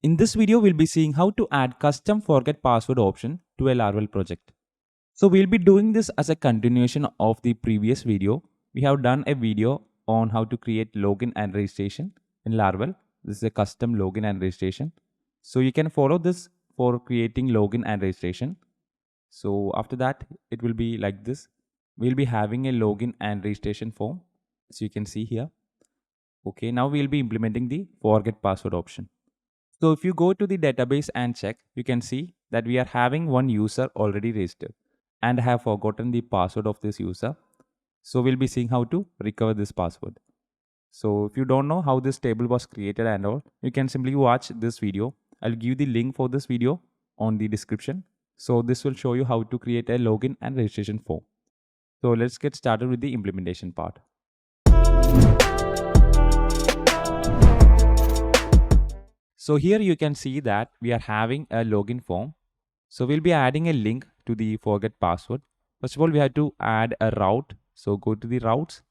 In this video, we'll be seeing how to add custom forget password option to a Laravel project. So we'll be doing this as a continuation of the previous video. We have done a video on how to create login and registration in Laravel. This is a custom login and registration. So you can follow this for creating login and registration. So after that, it will be like this. We'll be having a login and registration form. So you can see here. Okay, now we'll be implementing the forget password option. So if you go to the database and check, you can see that we are having one user already registered and have forgotten the password of this user. So we'll be seeing how to recover this password. So if you don't know how this table was created and all, you can simply watch this video. I'll give the link for this video on the description. So this will show you how to create a login and registration form. So let's get started with the implementation part. So here you can see that we are having a login form. So we'll be adding a link to the forget password. First of all, we have to add a route. So go to the routes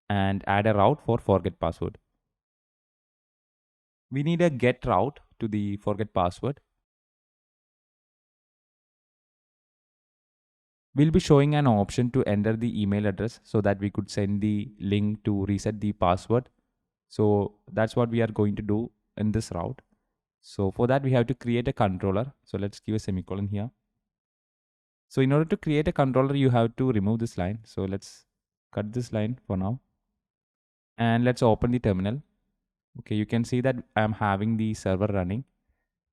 and add a route for forget password. We need a get route to the forget password. We'll be showing an option to enter the email address so that we could send the link to reset the password. So that's what we are going to do in this route. So for that, we have to create a controller. So let's give a semicolon here. So in order to create a controller, you have to remove this line. So let's cut this line for now. And let's open the terminal. Okay, you can see that I'm having the server running.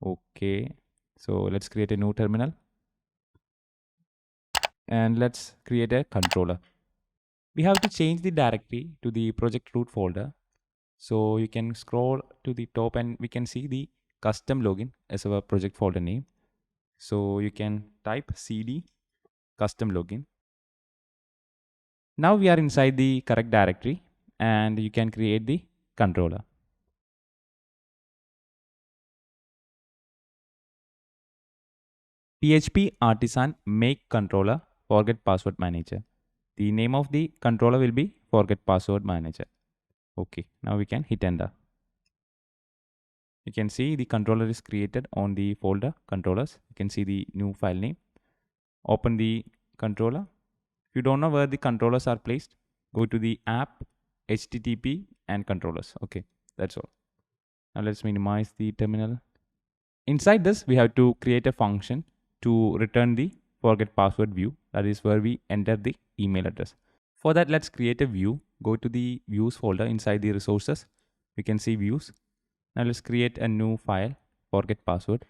Okay, so let's create a new terminal. And let's create a controller. We have to change the directory to the project root folder. So you can scroll to the top and we can see the custom login as our project folder name. So you can type cd custom login. Now we are inside the correct directory and you can create the controller. PHP artisan make controller forget password manager. The name of the controller will be forget password manager. Okay, now we can hit enter. You can see the controller is created on the folder controllers. You can see the new file name. Open the controller. If you don't know where the controllers are placed, go to the app, HTTP and controllers. Okay, that's all. Now let's minimize the terminal. Inside this, we have to create a function to return the forget password view. That is where we enter the email address. For that, let's create a view. Go to the views folder inside the resources. We can see views. Now let's create a new file, forget password.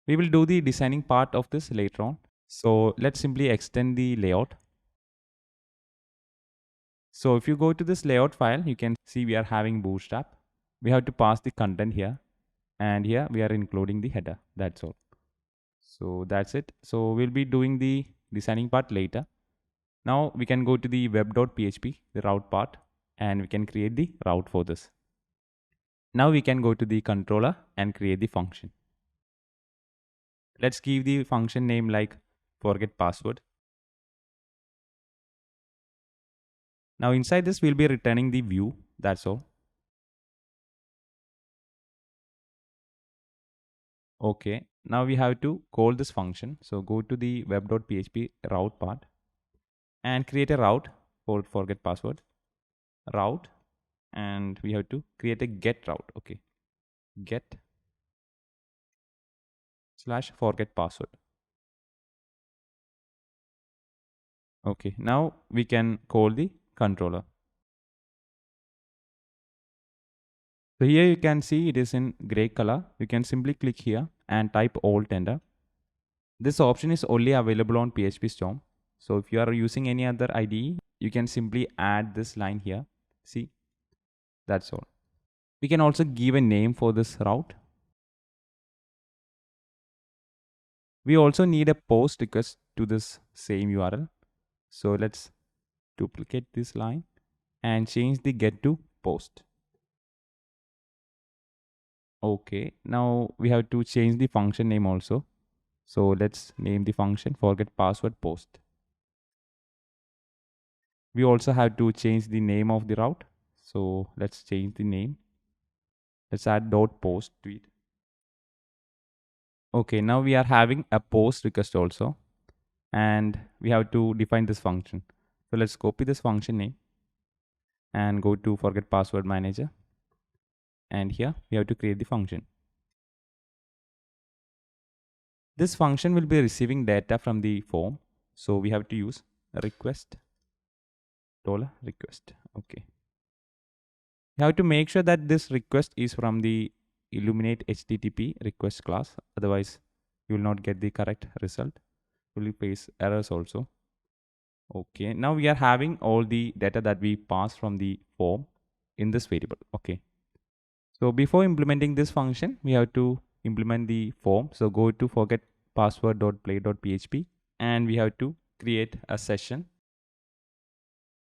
We will do the designing part of this later on. So let's simply extend the layout. So if you go to this layout file, you can see we are having bootstrap. We have to pass the content here. And here we are including the header. That's all. So that's it. So we'll be doing the designing part later. Now we can go to the web.php, the route part, and we can create the route for this. Now we can go to the controller and create the function. Let's give the function name like forget password. Now inside this, we'll be returning the view. That's all. Okay, now we have to call this function. So go to the web.php route part and create a route for forget password. Route, and we have to create a get route. Okay, get / forget password. Okay, now we can call the controller. So here you can see it is in gray color. You can simply click here and type alt enter. This option is only available on PHP Storm. So if you are using any other IDE, you can simply add this line here. See, that's all. We can also give a name for this route. We also need a post request to this same URL. So let's duplicate this line and change the get to post. Okay, now we have to change the function name also. So let's name the function forget password post. We also have to change the name of the route. So let's change the name. Let's add dot post to it. Okay, now we are having a post request also, and we have to define this function. So let's copy this function name and go to forget password manager. And here we have to create the function. This function will be receiving data from the form. So we have to use request $request. Okay. You have to make sure that this request is from the Illuminate HTTP request class. Otherwise, you will not get the correct result. You will face errors also. Okay. Now we are having all the data that we pass from the form in this variable. Okay. So before implementing this function, we have to implement the form. So go to forget password.play.php and we have to create a session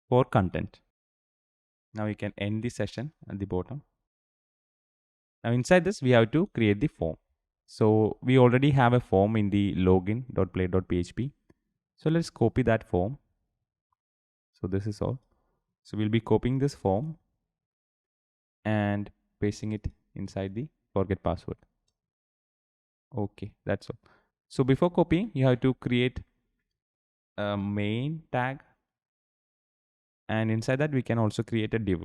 for content. Now you can end the session at the bottom. Now inside this, we have to create the form. So we already have a form in the login.play.php. So let's copy that form. So this is all. So we'll be copying this form and pasting it inside the forget password. Okay, that's all. So before copying, you have to create a main tag, and inside that we can also create a div.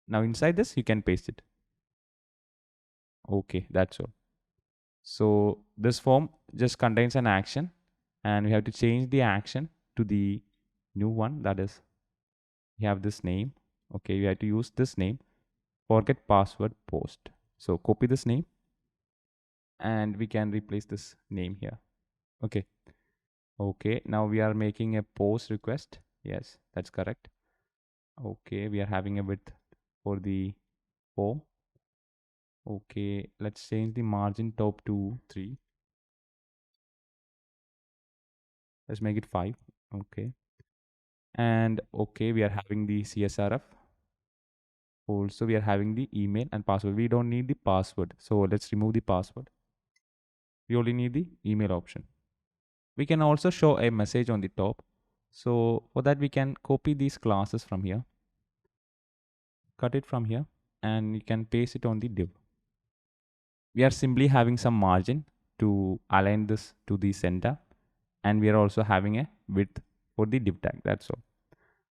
Now inside this you can paste it. Okay, that's all. So this form just contains an action and we have to change the action to the new one, that is we have this name. Okay, we have to use this name, forget password post. So copy this name and we can replace this name here. Okay. Okay, now we are making a post request. Yes, that's correct. Okay, we are having a width for the form. Okay, let's change the margin top to 3. Let's make it 5. Okay. And okay, we are having the CSRF. Also, we are having the email and password. We don't need the password. So let's remove the password. We only need the email option. We can also show a message on the top. So for that, we can copy these classes from here, cut it from here, and you can paste it on the div. We are simply having some margin to align this to the center, and we are also having a width for the div tag. That's all.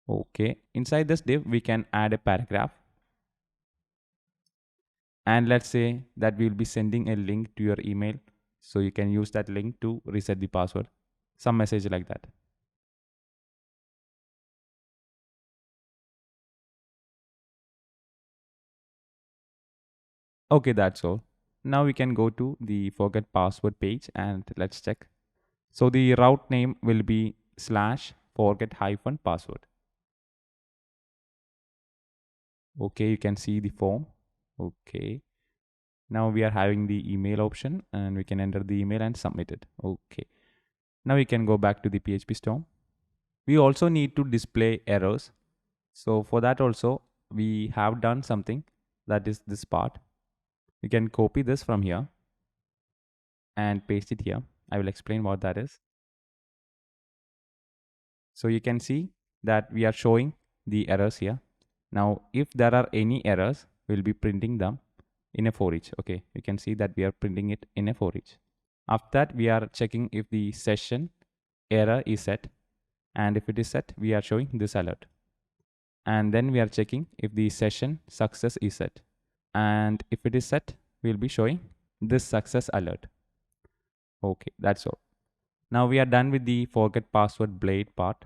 Okay, inside this div we can add a paragraph, and let's say that we will be sending a link to your email, so you can use that link to reset the password, some message like that. Okay, that's all. Now we can go to the forget password page and let's check. So the route name will be /forget-password. Okay, you can see the form. Okay, now we are having the email option and we can enter the email and submit it. Okay, now we can go back to the PHP storm. We also need to display errors. So for that also we have done something, that is this part. You can copy this from here and paste it here. I will explain what that is. So you can see that we are showing the errors here. Now if there are any errors, we'll be printing them in a for each. Okay, you can see that we are printing it in a for each. After that, we are checking if the session error is set, and if it is set, we are showing this alert. And then we are checking if the session success is set, and if it is set, we'll be showing this success alert. Okay, that's all. Now we are done with the forget password blade part.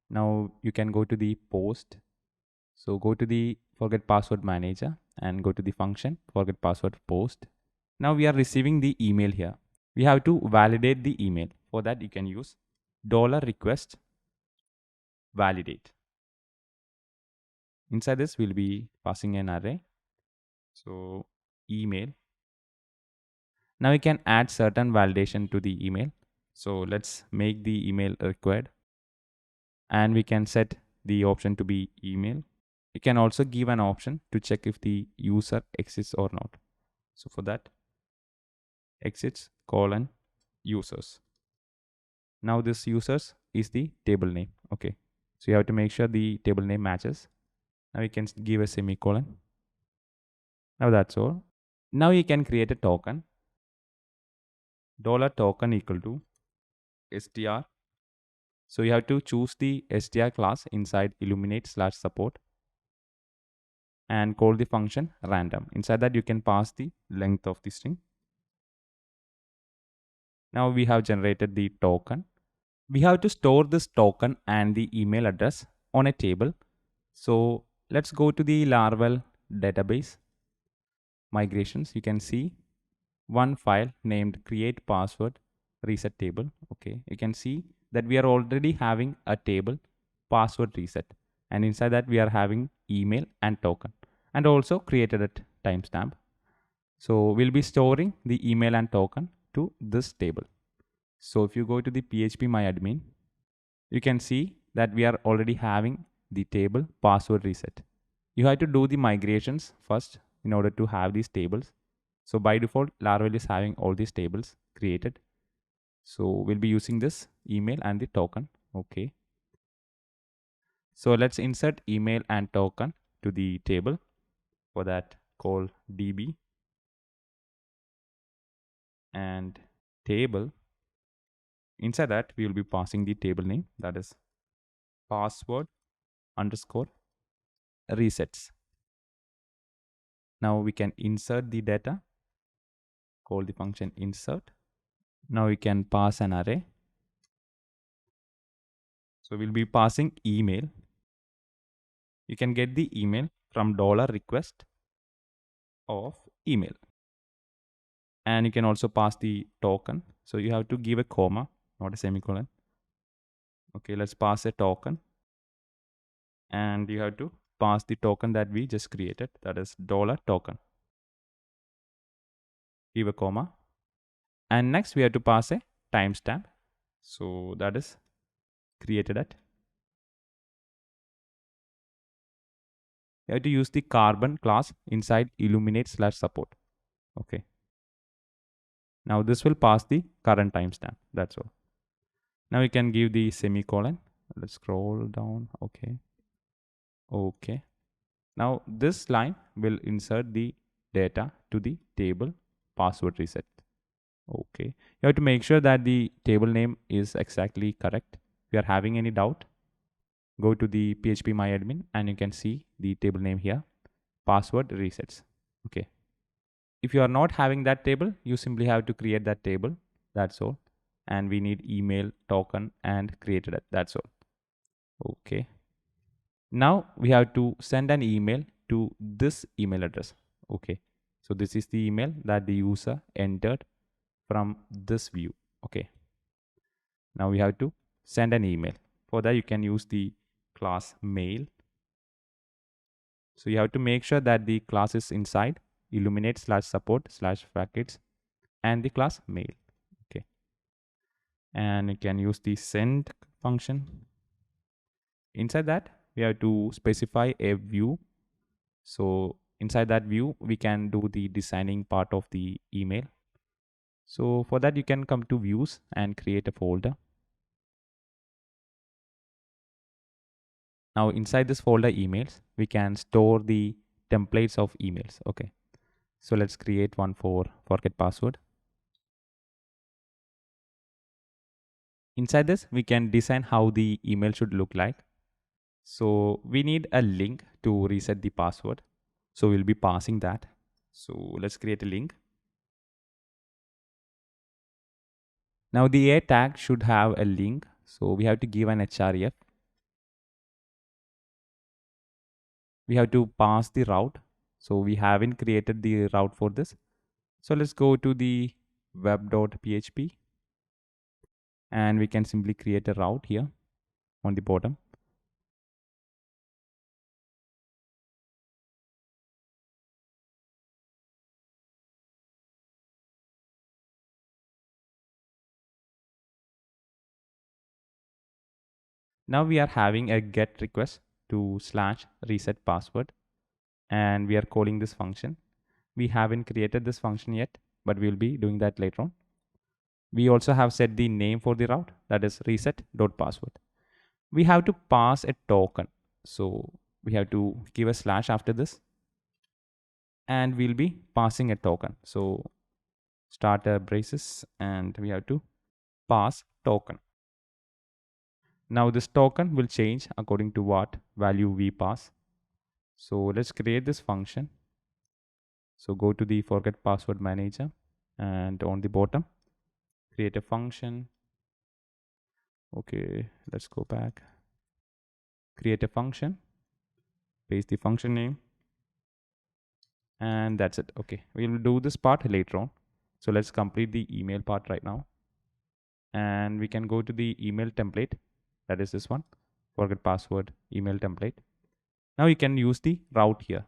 Now you can go to the post. So go to the forget password manager and go to the function forget password post. Now we are receiving the email here. We have to validate the email. For that, you can use $request validate. Inside this, we'll be passing an array. So email. Now we can add certain validation to the email. So let's make the email required, and we can set the option to be email. You can also give an option to check if the user exists or not. So for that, exits : users. Now this users is the table name. Okay, so you have to make sure the table name matches. Now you can give a semicolon. Now that's all. Now you can create a token. $token equal to str. So you have to choose the str class inside illuminate slash support and call the function random. Inside that you can pass the length of the string. Now we have generated the token. We have to store this token and the email address on a table. So let's go to the Laravel database migrations. You can see one file named create password reset table. Okay, you can see that we are already having a table password reset, and inside that we are having email and token, and also created a timestamp. So we'll be storing the email and token to this table. So if you go to the PHP myadmin, you can see that we are already having the table password reset. You have to do the migrations first in order to have these tables. So by default, Laravel is having all these tables created. So we'll be using this email and the token. Okay. So let's insert email and token to the table. For that, call db and table. Inside that, we will be passing the table name, that is password underscore resets. Now we can insert the data, call the function insert. Now we can pass an array. So we'll be passing email. You can get the email from $request of email. And you can also pass the token. So you have to give a comma, not a semicolon. Okay, let's pass a token. And you have to pass the token that we just created, that is $token. Give a comma. And next we have to pass a timestamp. So that is created at. You have to use the carbon class inside illuminate slash support. Okay. Now this will pass the current timestamp. That's all. Now you can give the semicolon. Let's scroll down. Okay. Okay. Now this line will insert the data to the table password reset. Okay. You have to make sure that the table name is exactly correct. If you are having any doubt, go to the PHP myadmin and you can see the table name here, password resets. Okay. If you are not having that table, you simply have to create that table. That's all. And we need email, token, and created it. That's all. Okay. Now we have to send an email to this email address. Okay. So this is the email that the user entered from this view. Okay. Now we have to send an email. For that, you can use the class mail. So you have to make sure that the class is inside illuminate slash support slash brackets and the class mail. Okay. And you can use the send function. Inside that, we have to specify a view. So inside that view, we can do the designing part of the email. So for that, you can come to views and create a folder. Now inside this folder emails, we can store the templates of emails. Okay. So let's create one for forget password. Inside this, we can design how the email should look like. So we need a link to reset the password. So we'll be passing that. So let's create a link. Now the A tag should have a link. So we have to give an href. We have to pass the route. So we haven't created the route for this. So let's go to the web.php and we can simply create a route here on the bottom. Now we are having a get request to slash reset password and we are calling this function. We haven't created this function yet, but we'll be doing that later on. We also have set the name for the route, that is reset.password. We have to pass a token. So we have to give a slash after this, and we'll be passing a token. So starter braces, and we have to pass token. Now this token will change according to what value we pass. So let's create this function. So go to the forget password manager, and on the bottom create a function. Okay, let's go back. Create a function, paste the function name, and that's it. Okay, we'll do this part later on. So let's complete the email part right now, and we can go to the email template. That is this one, forget password email template. Now you can use the route here.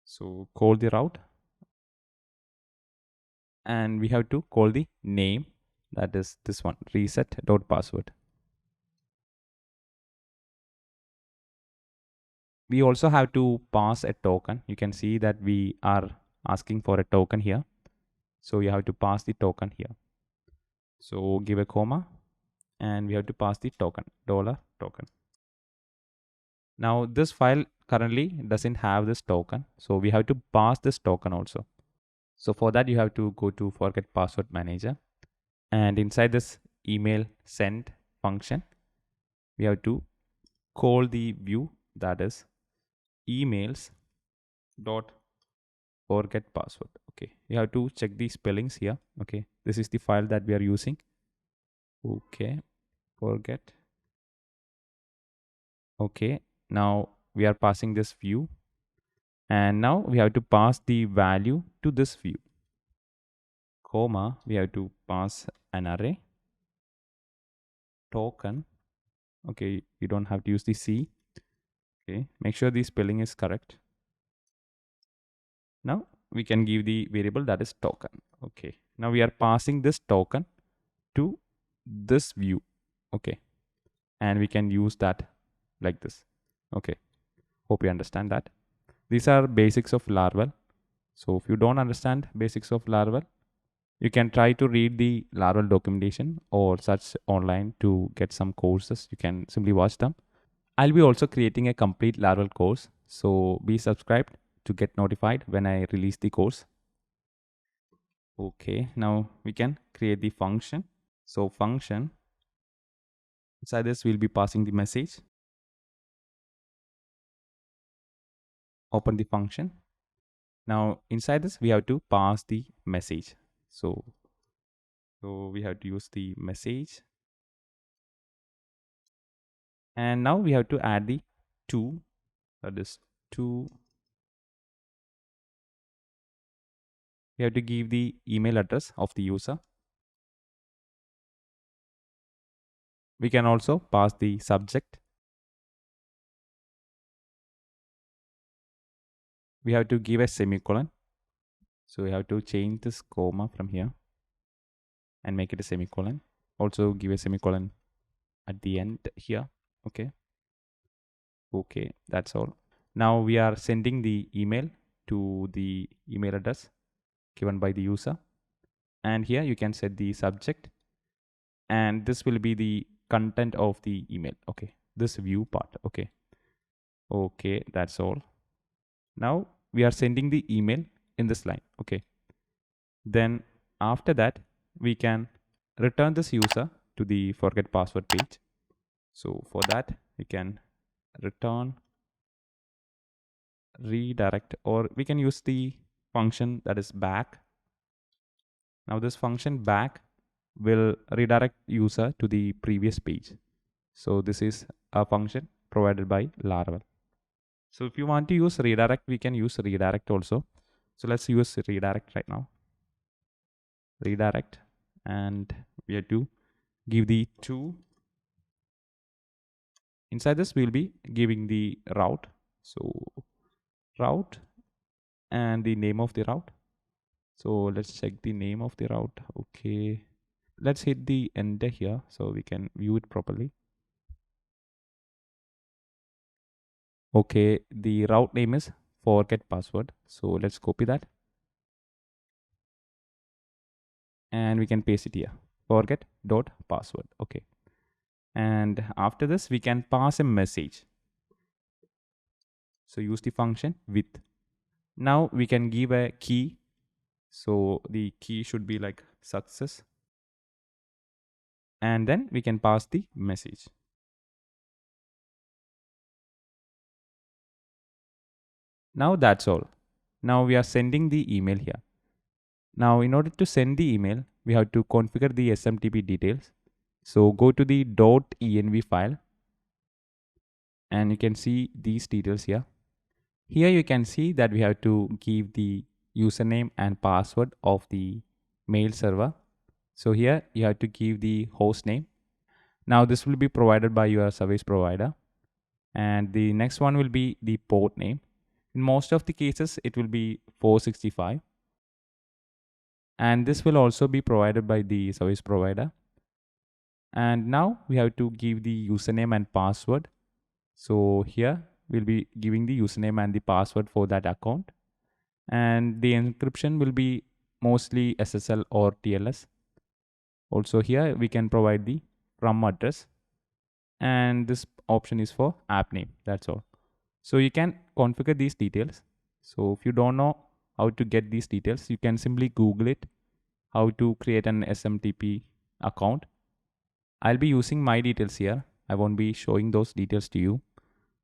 So call the route, and we have to call the name, that is this one, reset.password. We also have to pass a token. You can see that we are asking for a token here. So you have to pass the token here. So give a comma, and we have to pass the token, $token. Now this file currently doesn't have this token, so we have to pass this token also. So for that you have to go to forget password manager, and inside this email send function we have to call the view, that is emails dot forget password. Okay, you have to check the spellings here. Okay, this is the file that we are using. Okay, forget. Okay, now we are passing this view, and now we have to pass the value to this view, comma, we have to pass an array, token. Okay, you don't have to use the C. Okay, make sure the spelling is correct. Now we can give the variable, that is token. Okay, now we are passing this token to this view. Okay, and we can use that like this. Okay, hope you understand that. These are basics of Laravel. So if you don't understand basics of Laravel, you can try to read the Laravel documentation or search online to get some courses. You can simply watch them. I'll be also creating a complete Laravel course, so be subscribed to get notified when I release the course. Okay, now we can create the function. So function, inside this we'll be passing the message. Open the function. Now inside this we have to pass the message. So we have to use the message, and now we have to add the to, that is to. We have to give the email address of the user. We can also pass the subject. We have to give a semicolon. So we have to change this comma from here and make it a semicolon. Also give a semicolon at the end here. Okay. Okay, that's all. Now we are sending the email to the email address given by the user. And here you can set the subject, and this will be the content of the email. Okay, this view part. Okay. Okay, that's all. Now we are sending the email in this line. Okay. Then after that, we can return this user to the forget password page. So for that, we can return redirect, or we can use the function that is back. Now this function back will redirect user to the previous page. So this is a function provided by Laravel. So if you want to use redirect, we can use redirect also. So let's use redirect right now. Redirect, and we have to give the to. Inside this we'll be giving the route. So route and the name of the route. So let's check the name of the route. Okay, let's hit the enter here so we can view it properly. Okay, the route name is forget password. So let's copy that, and we can paste it here, forget.password. Okay, and after this we can pass a message. So use the function with. Now we can give a key. So the key should be like success. And then we can pass the message. Now that's all. Now we are sending the email here. Now in order to send the email, we have to configure the SMTP details. So go to the .env file and you can see these details here. Here you can see that we have to give the username and password of the mail server. So here you have to give the host name. Now this will be provided by your service provider. And the next one will be the port name. In most of the cases, it will be 465. And this will also be provided by the service provider. And now we have to give the username and password. So here we'll be giving the username and the password for that account. And the encryption will be mostly SSL or TLS. Also here we can provide the from address. And this option is for app name. That's all. So you can configure these details. So if you don't know how to get these details, you can simply Google it, how to create an SMTP account. I'll be using my details here. I won't be showing those details to you.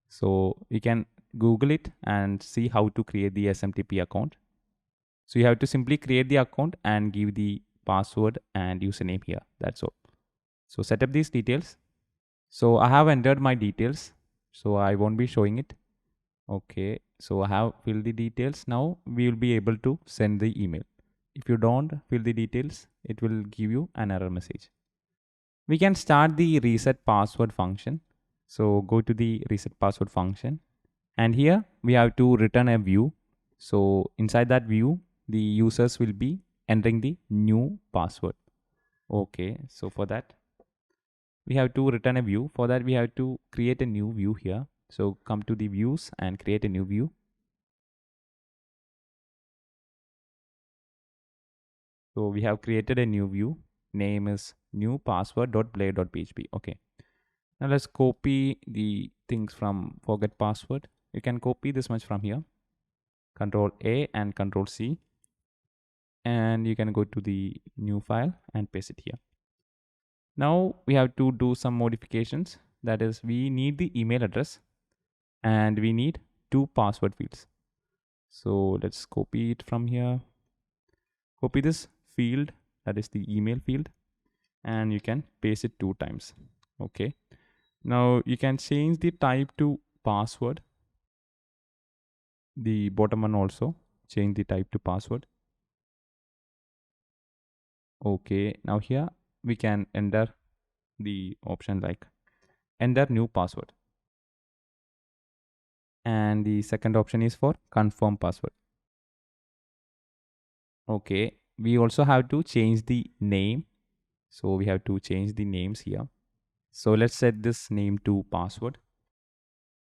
So you can Google it and see how to create the SMTP account. So you have to simply create the account and give the password and username here. That's all. So set up these details. So I have entered my details. So I won't be showing it. Okay. So I have filled the details. Now we will be able to send the email. If you don't fill the details, it will give you an error message. We can start the reset password function. So go to the reset password function. And here we have to return a view. So inside that view, the users will be entering the new password. Okay. So for that, we have to return a view. For that, we have to create a new view here. So come to the views and create a new view. So we have created a new view. Name is new password.play.php. Okay. Now let's copy the things from forget password. You can copy this much from here. Control A and Control C. And you can go to the new file and paste it here. Now we have to do some modifications. That is, we need the email address and we need 2 password fields. So let's copy it from here. Copy this field, that is the email field, and you can paste it 2 times. Okay. Now you can change the type to password. The bottom one also change the type to password. Okay. Now here we can enter the option like enter new password. And the second option is for confirm password. Okay. We also have to change the name. So we have to change the names here. So let's set this name to password.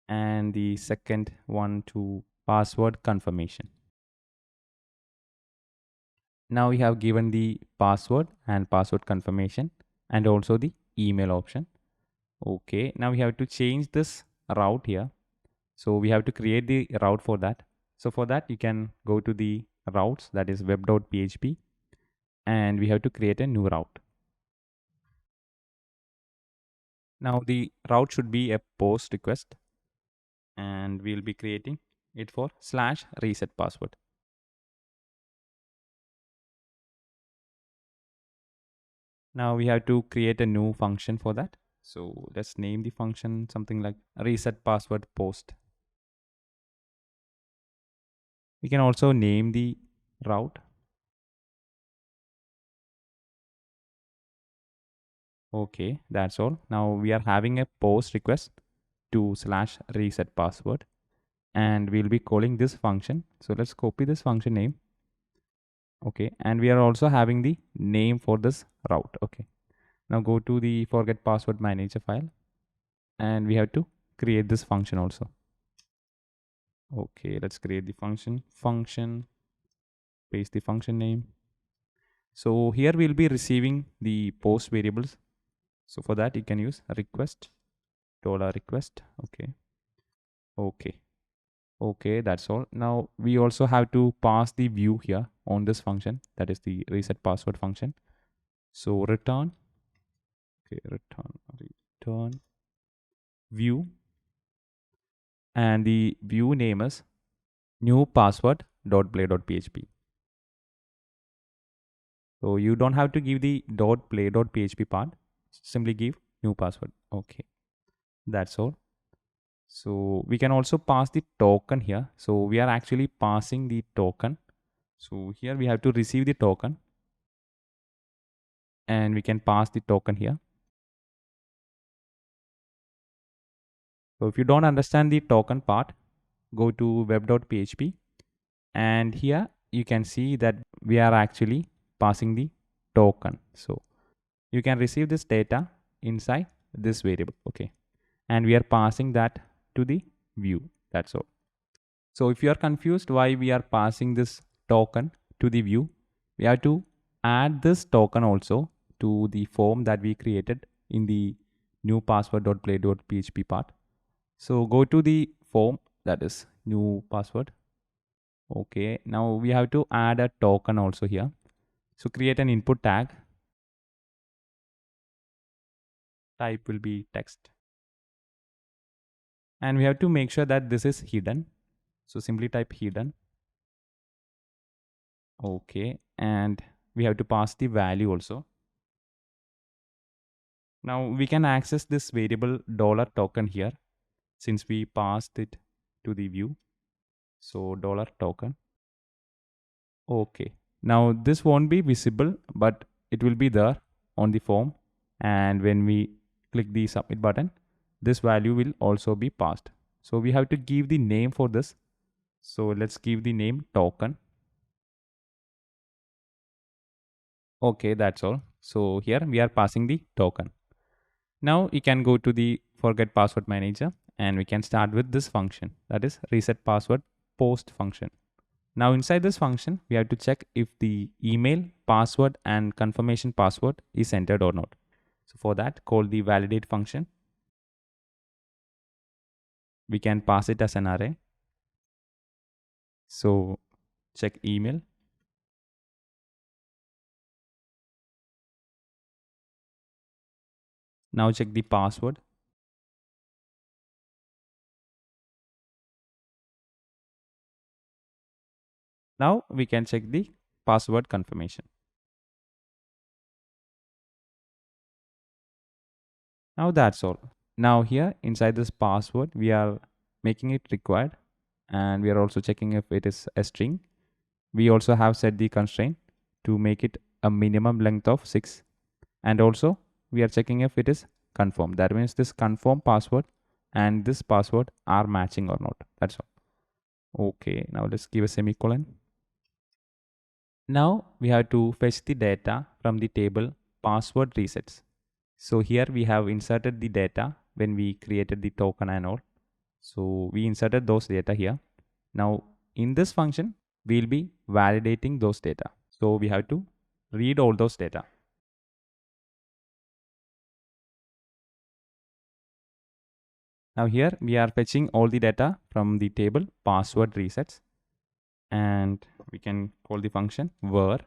And the second one to password confirmation. Now we have given the password and password confirmation and also the email option. Okay, now we have to change this route here. So we have to create the route for that. So for that you can go to the routes, that is web.php, and we have to create a new route. Now the route should be a post request and we'll be creating it for /reset password. Now we have to create a new function for that. So let's name the function something like reset password post. We can also name the route. Okay, that's all. Now we are having a post request to /reset password and we'll be calling this function. So let's copy this function name. Okay, and we are also having the name for this route. Okay, now go to the forget password manager file and we have to create this function also. Okay, let's create the function, paste the function name. So here we'll be receiving the post variables. So for that you can use request $request. Okay. Okay, that's all. Now we also have to pass the view here on this function, that is the reset password function. So return, okay, return view, and the view name is new password.play.php. So you don't have to give the .play.php part, simply give new password. Okay, that's all. So we can also pass the token here. So we are actually passing the token. So here we have to receive the token, and we can pass the token here. So if you don't understand the token part, go to web.php, and here you can see that we are actually passing the token. So you can receive this data inside this variable. Okay, and we are passing that to the view. That's all. So if you are confused why we are passing this token to the view, we have to add this token also to the form that we created in the new password.play.php part. So go to the form, that is new password. Okay, now we have to add a token also here. So create an input tag. Type will be text. And we have to make sure that this is hidden. So simply type hidden. Okay, and we have to pass the value also. Now we can access this variable $token here since we passed it to the view. So $token. Okay. Now this won't be visible, but it will be there on the form. And when we click the submit button, this value will also be passed. So we have to give the name for this. So let's give the name token. Okay, that's all. So here we are passing the token. Now you can go to the forget password manager, and we can start with this function, that is reset password post function. Now inside this function, we have to check if the email, password and confirmation password is entered or not. So for that, call the validate function. We can pass it as an array. So check email. Now check the password. Now we can check the password confirmation. Now that's all. Now here inside this password, we are making it required, and we are also checking if it is a string. We also have set the constraint to make it a minimum length of 6, and also we are checking if it is confirmed. That means this confirm password and this password are matching or not. That's all. Okay, now let's give a semicolon. Now we have to fetch the data from the table password resets. So here we have inserted the data when we created the token and all. So we inserted those data here. Now in this function, we'll be validating those data. So we have to read all those data. Now here we are fetching all the data from the table password resets, and we can call the function var.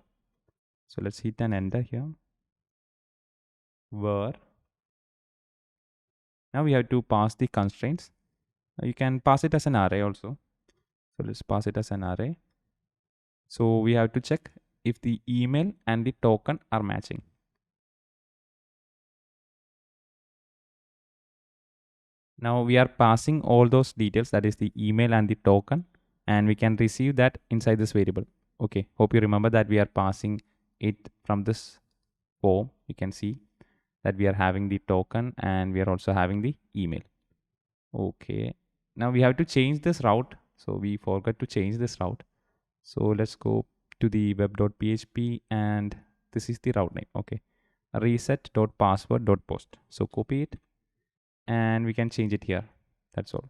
So let's hit an enter here. Var. Now we have to pass the constraints. You can pass it as an array also. So let's pass it as an array. So we have to check if the email and the token are matching. Now we are passing all those details, that is the email and the token, and we can receive that inside this variable. Okay, hope you remember that we are passing it from this form. You can see that we are having the token and we are also having the email. Okay, now we have to change this route. So we forgot to change this route. So let's go to the web.php, and this is the route name. Okay, reset.password.post. So copy it, and we can change it here. That's all.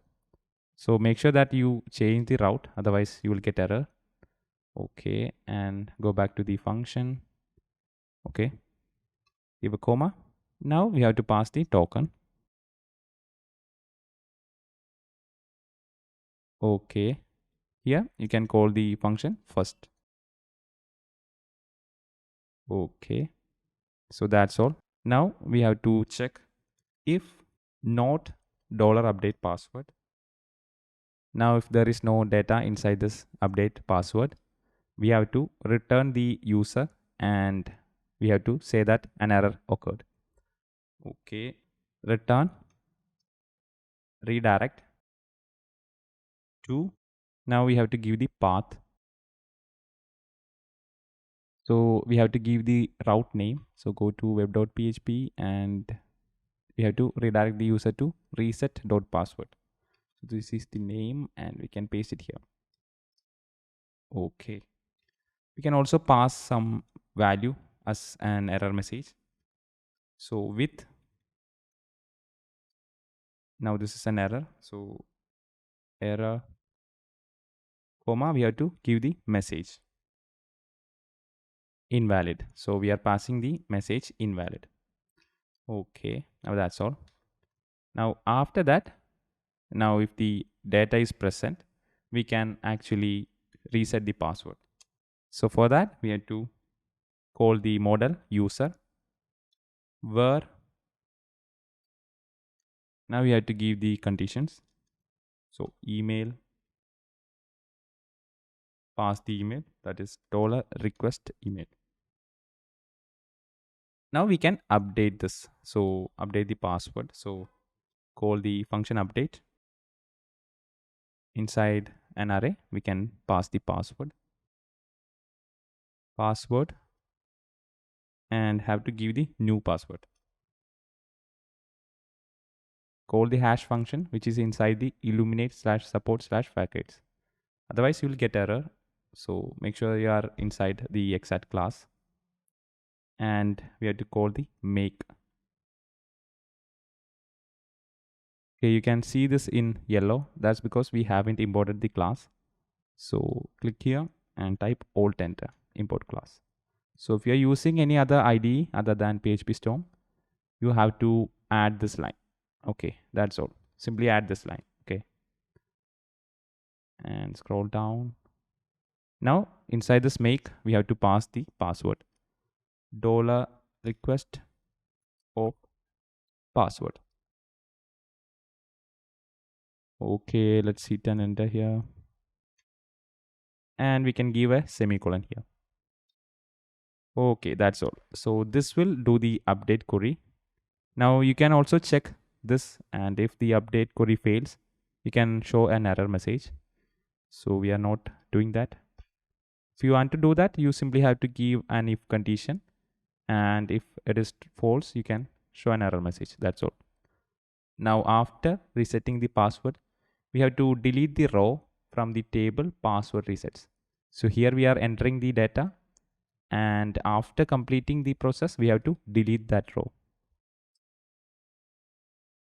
So make sure that you change the route, otherwise you will get error. Okay, and go back to the function. Okay, give a comma. Now we have to pass the token. Okay. Here you can call the function first. Okay. So that's all. Now we have to check if not $update password. Now if there is no data inside this update password, we have to return the user and we have to say that an error occurred. Okay. Return redirect to, now we have to give the path. So we have to give the route name. So go to web.php and we have to redirect the user to reset.password. So this is the name and we can paste it here. Okay. We can also pass some value as an error message. So with, now this is an error. So error, comma, we have to give the message invalid. So we are passing the message invalid. Okay. Now that's all. Now after that, now if the data is present, we can actually reset the password. So for that, we have to call the model user where, now we have to give the conditions. So email, pass the email, that is $request email. Now we can update this. So update the password. So call the function update. Inside an array, we can pass the password and have to give the new password. Call the hash function, which is inside the illuminate/support/facades. Otherwise you will get error. So make sure you are inside the exact class and we have to call the make. Okay, you can see this in yellow. That's because we haven't imported the class. So click here and type alt enter, import class. So if you're using any other IDE other than PHP Storm, you have to add this line. Okay, that's all. Simply add this line. Okay. And scroll down. Now inside this make, we have to pass the password. $request of password. Okay, let's hit and enter here. And we can give a semicolon here. Okay, that's all. So this will do the update query. Now you can also check this, and if the update query fails, you can show an error message. So we are not doing that. If you want to do that, you simply have to give an if condition, and if it is false, you can show an error message. That's all. Now after resetting the password, we have to delete the row from the table password resets. So here we are entering the data, and after completing the process, we have to delete that row.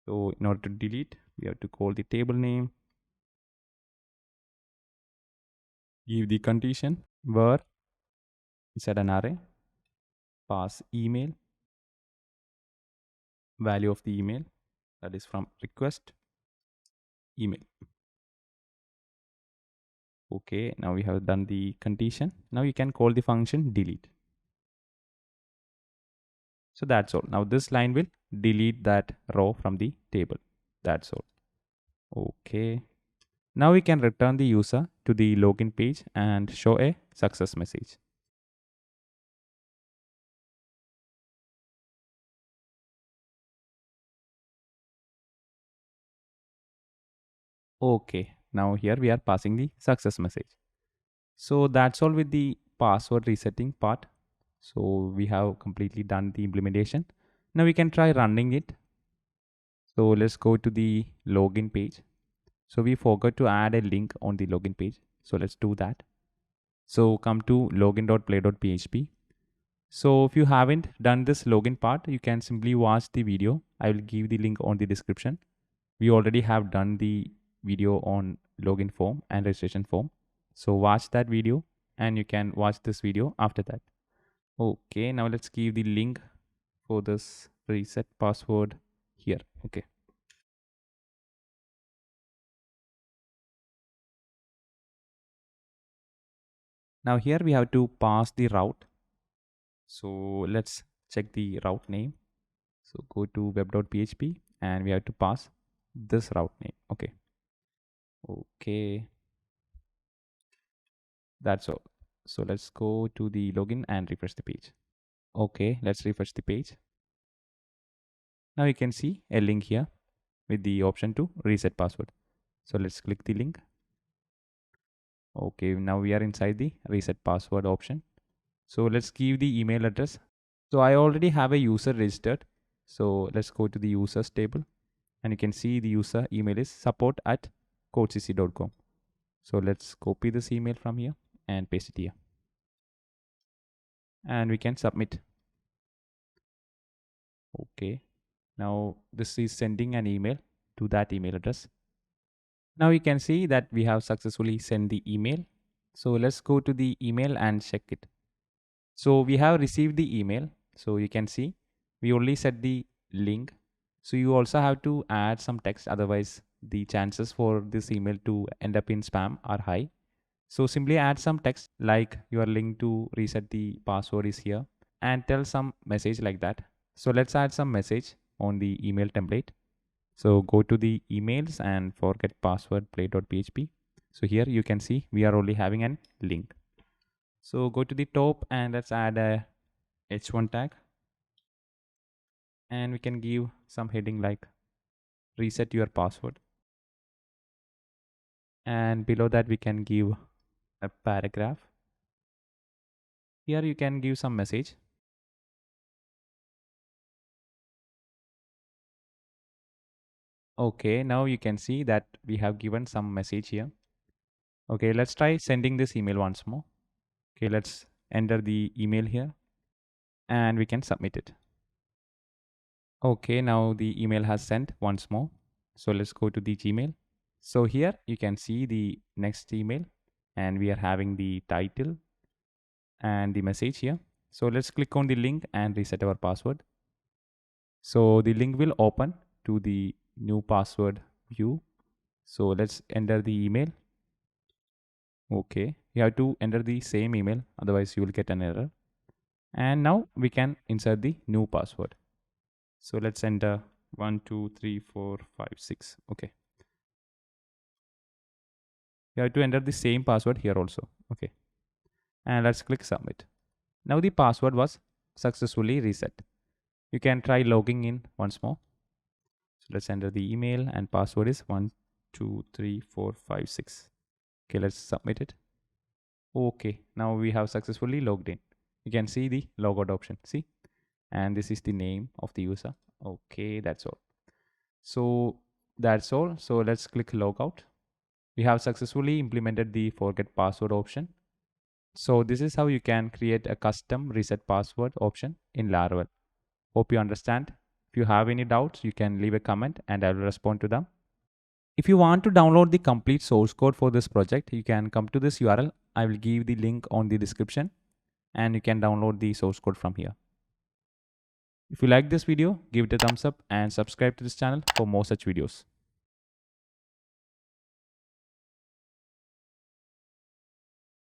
So in order to delete, we have to call the table name, give the condition where inside an array, pass email, value of the email, that is from request email. Okay, now we have done the condition. Now you can call the function delete. So that's all. Now this line will delete that row from the table. That's all. Okay. Now we can return the user to the login page and show a success message. Okay, now here we are passing the success message. So that's all with the password resetting part. So we have completely done the implementation. Now we can try running it. So let's go to the login page. So we forgot to add a link on the login page. So let's do that. So come to login.play.php. So if you haven't done this login part, you can simply watch the video. I will give the link on the description. We already have done the video on login form and registration form. So watch that video and you can watch this video after that. Okay, now let's give the link for this reset password here. Okay. Now here we have to pass the route. So let's check the route name. So go to web.php and we have to pass this route name. Okay, that's all. So let's go to the login and refresh the page. Okay, let's refresh the page. Now you can see a link here with the option to reset password. So let's click the link. Okay, now we are inside the reset password option. So let's give the email address. So I already have a user registered. So let's go to the users table and you can see the user email is support@codecc.com. So let's copy this email from here and paste it here. And we can submit. Okay. Now this is sending an email to that email address. Now you can see that we have successfully sent the email. So let's go to the email and check it. So we have received the email. So you can see we only set the link. So you also have to add some text. Otherwise the chances for this email to end up in spam are high. So simply add some text like your link to reset the password is here and tell some message like that. So let's add some message on the email template. So go to the emails and forget password play.php. So here you can see we are only having an link. So go to the top and let's add a h1 tag. And we can give some heading like reset your password. And below that we can give a paragraph. Here you can give some message. Okay, now you can see that we have given some message here. Okay, let's try sending this email once more. Okay, let's enter the email here and we can submit it. Okay, now the email has sent once more. So let's go to the Gmail. So here you can see the next email and we are having the title and the message here. So let's click on the link and reset our password. So the link will open to the new password view. So let's enter the email. Okay, you have to enter the same email, otherwise you will get an error. And now we can insert the new password. So let's enter 1 2 3 4 5 6. Okay, you have to enter the same password here also. Okay, and let's click submit. Now the password was successfully reset. You can try logging in once more. So let's enter the email and password is 1 2 3 4 5 6. Okay, let's submit it. Okay, now we have successfully logged in. You can see the logout option. See, and this is the name of the user. Okay, that's all. So that's all. So let's click logout. We have successfully implemented the forget password option. So this is how you can create a custom reset password option in Laravel. Hope you understand. If you have any doubts, you can leave a comment and I will respond to them. If you want to download the complete source code for this project, you can come to this URL. I will give the link on the description and you can download the source code from here. If you like this video, give it a thumbs up and subscribe to this channel for more such videos.